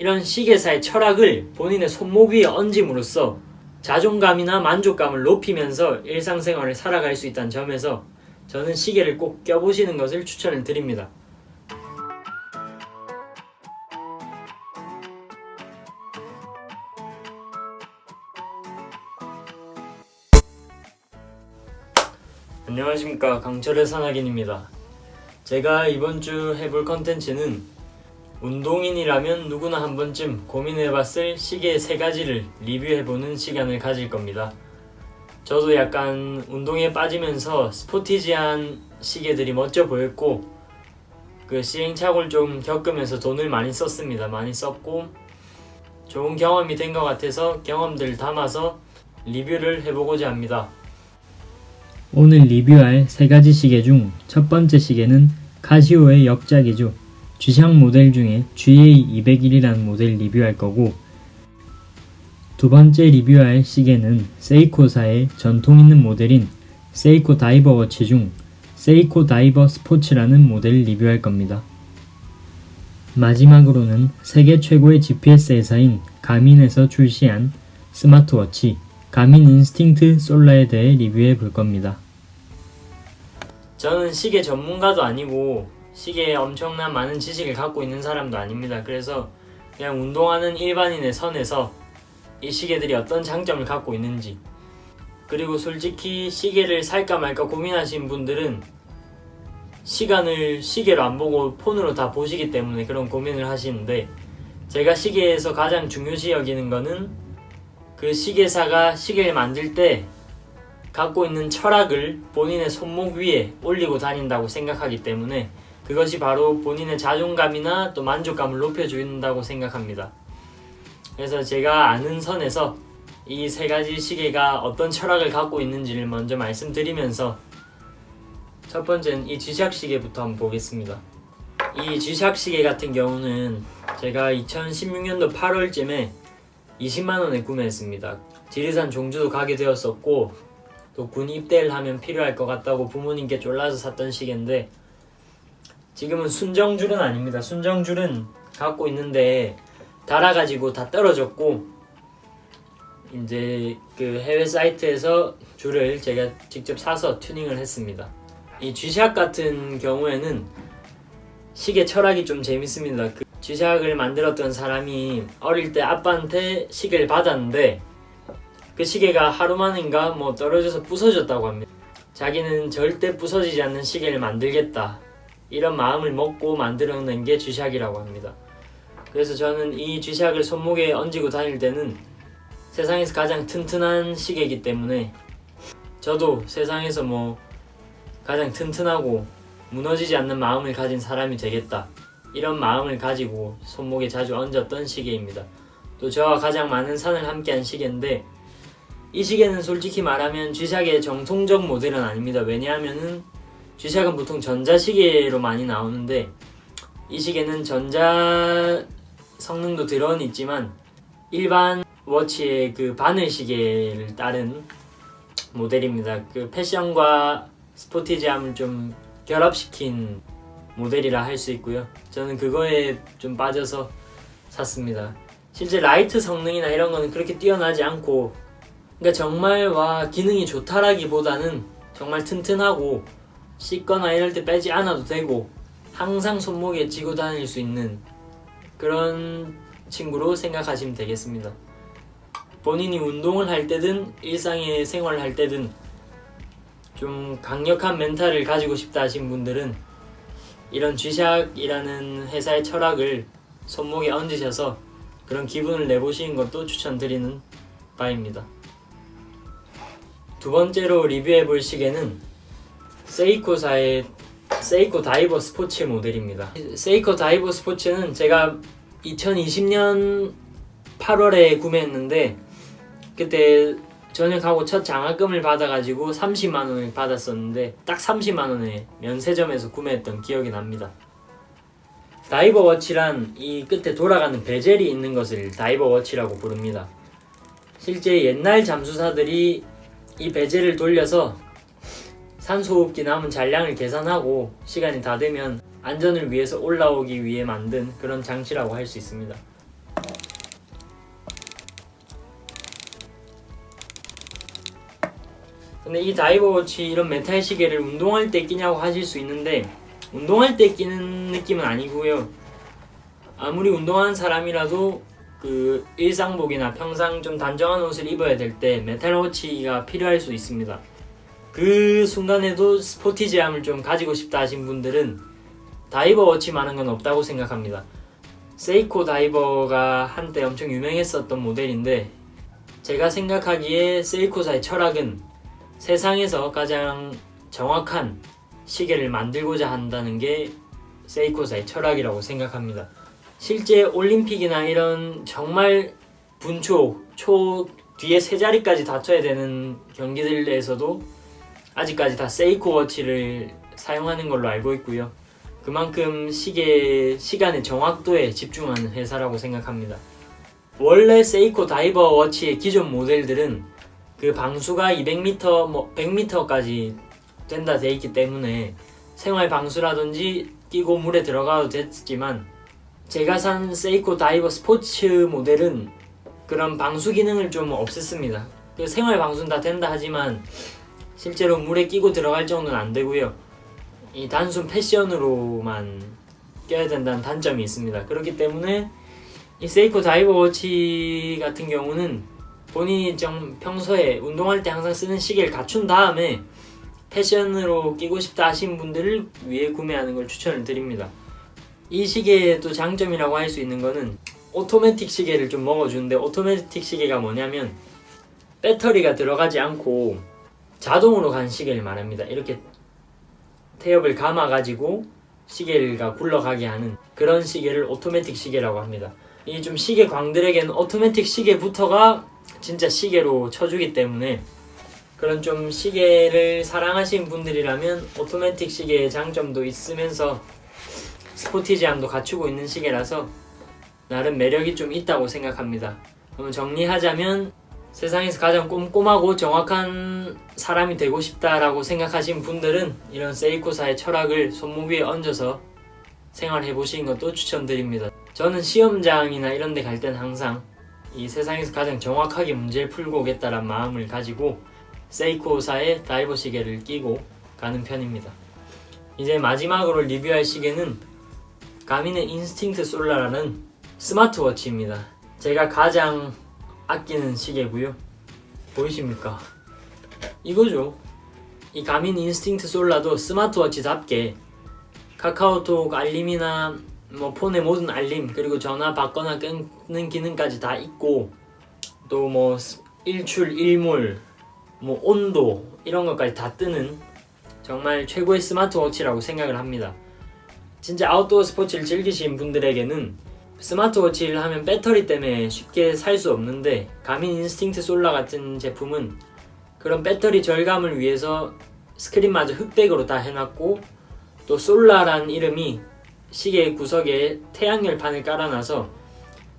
이런 시계사의 철학을 본인의 손목 위에 얹음으로써 자존감이나 만족감을 높이면서 일상생활을 살아갈 수 있다는 점에서 저는 시계를 꼭 껴보시는 것을 추천을 드립니다. 안녕하십니까, 강철의 산악인입니다. 제가 이번 주 해볼 컨텐츠는 운동인이라면 누구나 한 번쯤 고민해봤을 시계 3가지를 리뷰해보는 시간을 가질 겁니다. 저도 약간 운동에 빠지면서 스포티지한 시계들이 멋져 보였고 그 시행착오를 좀 겪으면서 돈을 많이 썼습니다. 많이 썼고 좋은 경험이 된 것 같아서 경험들을 담아서 리뷰를 해보고자 합니다. 오늘 리뷰할 3가지 시계 중 첫 번째 시계는 카시오의 역작이죠. G샥 모델 중에 GA201이라는 모델 리뷰할 거고, 두 번째 리뷰할 시계는 세이코사의 전통 있는 모델인 세이코 다이버 워치 중 세이코 다이버 스포츠라는 모델을 리뷰할 겁니다. 마지막으로는 세계 최고의 GPS 회사인 가민에서 출시한 스마트워치 가민 인스팅트 솔라에 대해 리뷰해 볼 겁니다. 저는 시계 전문가도 아니고 시계에 엄청난 많은 지식을 갖고 있는 사람도 아닙니다. 그래서 그냥 운동하는 일반인의 선에서 이 시계들이 어떤 장점을 갖고 있는지, 그리고 솔직히 시계를 살까 말까 고민하신 분들은 시간을 시계로 안 보고 폰으로 다 보시기 때문에 그런 고민을 하시는데, 제가 시계에서 가장 중요시 여기는 거는 그 시계사가 시계를 만들 때 갖고 있는 철학을 본인의 손목 위에 올리고 다닌다고 생각하기 때문에 그것이 바로 본인의 자존감이나 또 만족감을 높여준다고 생각합니다. 그래서 제가 아는 선에서 이 3가지 시계가 어떤 철학을 갖고 있는지를 먼저 말씀드리면서 첫 번째는 이 G샥 시계부터 한번 보겠습니다. 이 G샥 시계 같은 경우는 제가 2016년도 8월쯤에 20만원에 구매했습니다. 지리산 종주도 가게 되었었고 또 군 입대를 하면 필요할 것 같다고 부모님께 쫄라서 샀던 시계인데, 지금은 순정줄은 아닙니다. 순정줄은 갖고 있는데 달아가지고 다 떨어졌고, 이제 그 해외 사이트에서 줄을 제가 직접 사서 튜닝을 했습니다. 이 G샥 같은 경우에는 시계 철학이 좀 재밌습니다. 그 G샥을 만들었던 사람이 어릴 때 아빠한테 시계를 받았는데 그 시계가 하루 만인가 떨어져서 부서졌다고 합니다. 자기는 절대 부서지지 않는 시계를 만들겠다, 이런 마음을 먹고 만들어낸 게 G샥이라고 합니다. 그래서 저는 이 G샥을 손목에 얹고 다닐 때는 세상에서 가장 튼튼한 시계이기 때문에 저도 세상에서 가장 튼튼하고 무너지지 않는 마음을 가진 사람이 되겠다, 이런 마음을 가지고 손목에 자주 얹었던 시계입니다. 또 저와 가장 많은 산을 함께한 시계인데, 이 시계는 솔직히 말하면 G샥의 정통적 모델은 아닙니다. 왜냐하면은 G샥은 보통 전자시계로 많이 나오는데 이 시계는 전자 성능도 들어는 있지만 일반 워치의 그 바늘 시계를 따른 모델입니다. 그 패션과 스포티지함을 좀 결합시킨 모델이라 할 수 있고요. 저는 그거에 좀 빠져서 샀습니다. 실제 라이트 성능이나 이런 거는 그렇게 뛰어나지 않고, 그러니까 정말 기능이 좋다라기보다는 정말 튼튼하고 씻거나 이럴 때 빼지 않아도 되고 항상 손목에 쥐고 다닐 수 있는 그런 친구로 생각하시면 되겠습니다. 본인이 운동을 할 때든 일상의 생활을 할 때든 좀 강력한 멘탈을 가지고 싶다 하신 분들은 이런 G샥이라는 회사의 철학을 손목에 얹으셔서 그런 기분을 내보시는 것도 추천드리는 바입니다. 두 번째로 리뷰해볼 시계는 세이코사의 세이코 다이버 스포츠 모델입니다. 세이코 다이버 스포츠는 제가 2020년 8월에 구매했는데 그때 전역하고 첫 장학금을 받아가지고 30만원을 받았었는데 딱 30만원에 면세점에서 구매했던 기억이 납니다. 다이버 워치란 이 끝에 돌아가는 베젤이 있는 것을 다이버 워치라고 부릅니다. 실제 옛날 잠수사들이 이 베젤을 돌려서 산소호흡기 남은 잔량을 계산하고 시간이 다 되면 안전을 위해서 올라오기 위해 만든 그런 장치라고 할 수 있습니다. 근데 이 다이버워치 이런 메탈 시계를 운동할 때 끼냐고 하실 수 있는데 운동할 때 끼는 느낌은 아니고요. 아무리 운동하는 사람이라도 그 일상복이나 평상 좀 단정한 옷을 입어야 될 때 메탈 워치가 필요할 수 있습니다. 그 순간에도 스포티지함을 좀 가지고 싶다 하신 분들은 다이버 워치만한 건 없다고 생각합니다. 세이코 다이버가 한때 엄청 유명했었던 모델인데 제가 생각하기에 세이코사의 철학은 세상에서 가장 정확한 시계를 만들고자 한다는 게 세이코사의 철학이라고 생각합니다. 실제 올림픽이나 이런 정말 분초, 초 뒤에 세 자리까지 다쳐야 되는 경기들에서도 아직까지 다 세이코 워치를 사용하는 걸로 알고 있고요. 그만큼 시간의 정확도에 집중하는 회사라고 생각합니다. 원래 세이코 다이버 워치의 기존 모델들은 그 방수가 200m, 100m까지 된다 돼 있기 때문에 생활 방수라든지 끼고 물에 들어가도 됐지만 제가 산 세이코 다이버 스포츠 모델은 그런 방수 기능을 좀 없앴습니다. 그 생활 방수는 다 된다 하지만 실제로 물에 끼고 들어갈 정도는 안 되고요. 이 단순 패션으로만 껴야 된다는 단점이 있습니다. 그렇기 때문에 이 세이코 다이버 워치 같은 경우는 본인이 좀 평소에 운동할 때 항상 쓰는 시계를 갖춘 다음에 패션으로 끼고 싶다 하신 분들을 위해 구매하는 걸 추천을 드립니다. 이 시계의 또 장점이라고 할 수 있는 거는 오토매틱 시계를 좀 먹어주는데, 오토매틱 시계가 뭐냐면 배터리가 들어가지 않고 자동으로 가는 시계를 말합니다. 이렇게 태엽을 감아 가지고 시계가 굴러가게 하는 그런 시계를 오토매틱 시계라고 합니다. 이 좀 시계 광들에게는 오토매틱 시계부터가 진짜 시계로 쳐주기 때문에 그런 좀 시계를 사랑하시는 분들이라면 오토매틱 시계의 장점도 있으면서 스포티지함도 갖추고 있는 시계라서 나름 매력이 좀 있다고 생각합니다. 그럼 정리하자면 세상에서 가장 꼼꼼하고 정확한 사람이 되고 싶다라고 생각하신 분들은 이런 세이코사의 철학을 손목 위에 얹어서 생활해 보시는 것도 추천드립니다. 저는 시험장이나 이런 데 갈 때는 항상 이 세상에서 가장 정확하게 문제를 풀고 오겠다는 마음을 가지고 세이코사의 다이버 시계를 끼고 가는 편입니다. 이제 마지막으로 리뷰할 시계는 가민의 인스팅트 솔라라는 스마트워치입니다. 제가 가장 아끼는 시계고요. 보이십니까? 이거죠. 이 가민 인스팅트 솔라도 스마트워치답게 카카오톡 알림이나 폰의 모든 알림, 그리고 전화 받거나 끊는 기능까지 다 있고, 또 일출, 일몰, 온도 이런 것까지 다 뜨는 정말 최고의 스마트워치라고 생각을 합니다. 진짜 아웃도어 스포츠를 즐기시는 분들에게는 스마트워치를 하면 배터리 때문에 쉽게 살 수 없는데, 가민 인스팅트 솔라 같은 제품은 그런 배터리 절감을 위해서 스크린마저 흑백으로 다 해놨고, 또 솔라란 이름이 시계 구석에 태양열판을 깔아놔서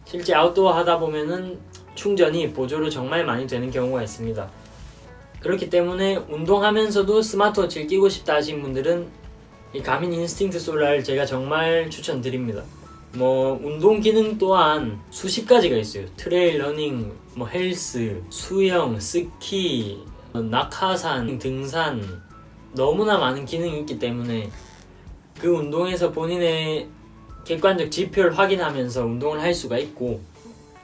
실제 아웃도어 하다 보면은 충전이 보조로 정말 많이 되는 경우가 있습니다. 그렇기 때문에 운동하면서도 스마트워치를 끼고 싶다 하신 분들은 이 가민 인스팅트 솔라를 제가 정말 추천드립니다. 운동 기능 또한 수십 가지가 있어요. 트레일 러닝, 헬스, 수영, 스키, 낙하산, 등산, 너무나 많은 기능이 있기 때문에 그 운동에서 본인의 객관적 지표를 확인하면서 운동을 할 수가 있고,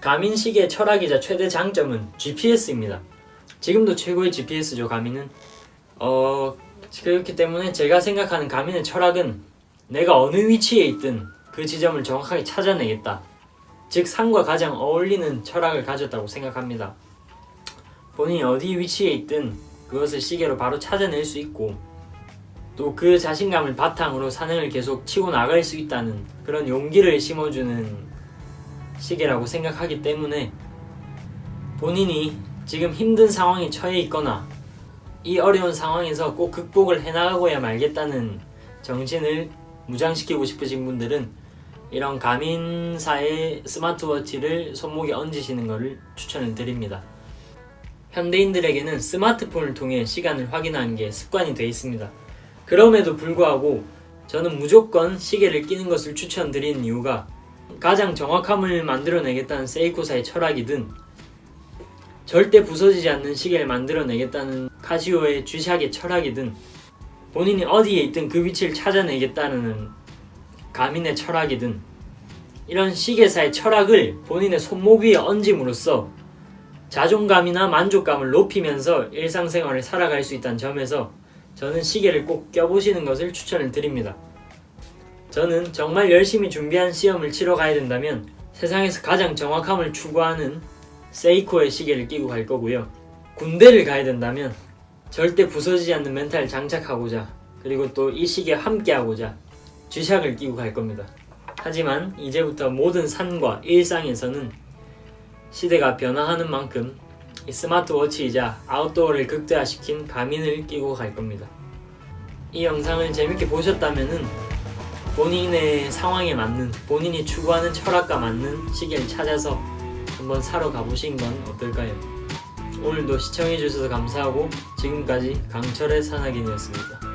가민 시계의 철학이자 최대 장점은 GPS입니다. 지금도 최고의 GPS죠, 가민은. 그렇기 때문에 제가 생각하는 가민의 철학은 내가 어느 위치에 있든 그 지점을 정확하게 찾아내겠다. 즉 상과 가장 어울리는 철학을 가졌다고 생각합니다. 본인이 어디 위치에 있든 그것을 시계로 바로 찾아낼 수 있고, 또 그 자신감을 바탕으로 산행을 계속 치고 나갈 수 있다는 그런 용기를 심어주는 시계라고 생각하기 때문에 본인이 지금 힘든 상황에 처해 있거나 이 어려운 상황에서 꼭 극복을 해나가고야 말겠다는 정신을 무장시키고 싶으신 분들은 이런 가민사의 스마트워치를 손목에 얹으시는 것을 추천을 드립니다. 현대인들에게는 스마트폰을 통해 시간을 확인하는 게 습관이 되어 있습니다. 그럼에도 불구하고 저는 무조건 시계를 끼는 것을 추천드리는 이유가 가장 정확함을 만들어내겠다는 세이코사의 철학이든 절대 부서지지 않는 시계를 만들어내겠다는 카시오의 쥐샥의 철학이든 본인이 어디에 있든 그 위치를 찾아내겠다는 가민의 철학이든 이런 시계사의 철학을 본인의 손목 위에 얹음으로써 자존감이나 만족감을 높이면서 일상생활을 살아갈 수 있다는 점에서 저는 시계를 꼭 껴보시는 것을 추천을 드립니다. 저는 정말 열심히 준비한 시험을 치러 가야 된다면 세상에서 가장 정확함을 추구하는 세이코의 시계를 끼고 갈 거고요. 군대를 가야 된다면 절대 부서지지 않는 멘탈을 장착하고자 그리고 또 이 시계에 함께하고자 쥐샥을 끼고 갈 겁니다. 하지만 이제부터 모든 삶과 일상에서는 시대가 변화하는 만큼 이 스마트워치이자 아웃도어를 극대화시킨 가민을 끼고 갈 겁니다. 이 영상을 재밌게 보셨다면 본인의 상황에 맞는 본인이 추구하는 철학과 맞는 시계를 찾아서 한번 사러 가보신 건 어떨까요? 오늘도 시청해주셔서 감사하고 지금까지 강철의 산악인이었습니다.